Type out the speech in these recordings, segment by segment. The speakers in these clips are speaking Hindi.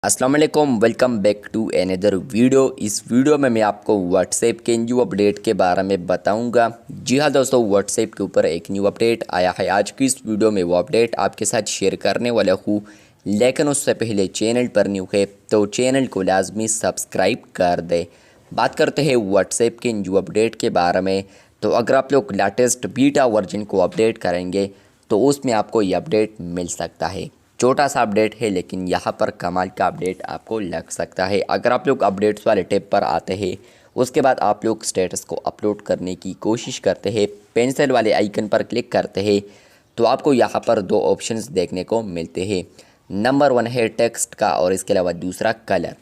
अस्सलाम वालेकुम, welcome back to another video. इस वीडियो में मैं आपको व्हाट्सएप के न्यू अपडेट के बारे में बताऊंगा। जी हाँ दोस्तों, व्हाट्सएप के ऊपर एक न्यू अपडेट आया है। आज की इस वीडियो में वो अपडेट आपके साथ शेयर करने वाला हूँ, लेकिन उससे पहले चैनल पर न्यू है तो चैनल को लाजमी सब्सक्राइब कर दे। बात करते हैं व्हाट्सएप के न्यू अपडेट के बारे में। तो अगर आप लोग लेटेस्ट बीटा वर्जन को अपडेट करेंगे तो उसमें आपको ये अपडेट मिल सकता है। छोटा सा अपडेट है लेकिन यहाँ पर कमाल का अपडेट आपको लग सकता है। अगर आप लोग अपडेट्स वाले टैब पर आते हैं, उसके बाद आप लोग स्टेटस को अपलोड करने की कोशिश करते हैं, पेंसिल वाले आइकन पर क्लिक करते हैं तो आपको यहाँ पर दो ऑप्शंस देखने को मिलते हैं। नंबर 1 है टेक्स्ट का और इसके अलावा दूसरा कलर।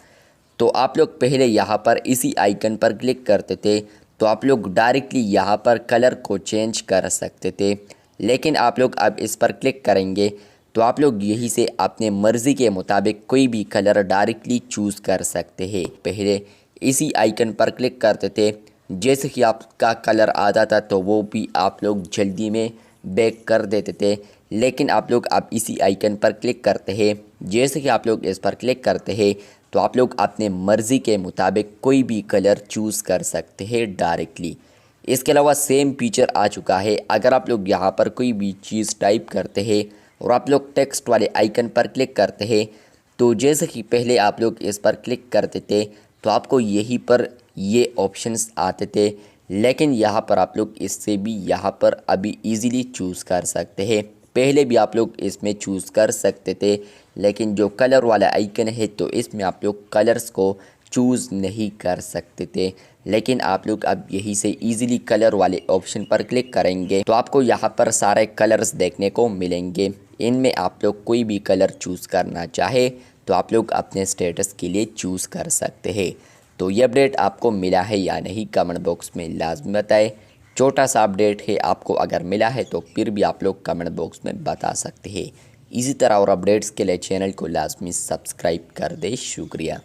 तो आप लोग पहले यहाँ पर इसी आइकन पर क्लिक करते थे तो आप लोग डायरेक्टली यहाँ पर कलर को चेंज कर सकते थे, लेकिन आप लोग अब इस पर क्लिक करेंगे तो आप लोग यहीं से अपने मर्ज़ी के मुताबिक कोई भी कलर डायरेक्टली चूज़ कर सकते हैं। पहले इसी आइकन पर क्लिक करते थे, जैसे कि आपका कलर आता था तो वो भी आप लोग जल्दी में बैक कर देते थे, लेकिन आप लोग अब इसी आइकन पर क्लिक करते हैं। जैसे कि आप लोग इस पर क्लिक करते हैं तो आप लोग अपने मर्ज़ी के मुताबिक कोई भी कलर चूज़ कर सकते हैं डायरेक्टली। इसके अलावा सेम फीचर आ चुका है। अगर आप लोग यहाँ पर कोई भी चीज़ टाइप करते हैं और आप लोग टेक्स्ट वाले आइकन पर क्लिक करते हैं तो जैसे कि पहले आप लोग इस पर क्लिक करते थे तो आपको यहीं पर ये ऑप्शंस आते थे, लेकिन यहाँ पर आप लोग इससे भी यहाँ पर अभी इजीली चूज़ कर सकते हैं। पहले भी आप लोग इसमें चूज़ कर सकते थे, लेकिन जो कलर वाला आइकन है तो इसमें आप लोग कलर्स को चूज़ नहीं कर सकते थे, लेकिन आप लोग अब यहीं से इजीली कलर वाले ऑप्शन पर क्लिक करेंगे तो आपको यहाँ पर सारे कलर्स देखने को मिलेंगे। इनमें आप लोग कोई भी कलर चूज़ करना चाहे तो आप लोग अपने स्टेटस के लिए चूज़ कर सकते हैं। तो ये अपडेट आपको मिला है या नहीं, कमेंट बॉक्स में लाजमी बताएं। छोटा सा अपडेट है, आपको अगर मिला है तो फिर भी आप लोग कमेंट बॉक्स में बता सकते हैं। इसी तरह और अपडेट्स के लिए चैनल को लाजमी सब्सक्राइब कर दे। शुक्रिया।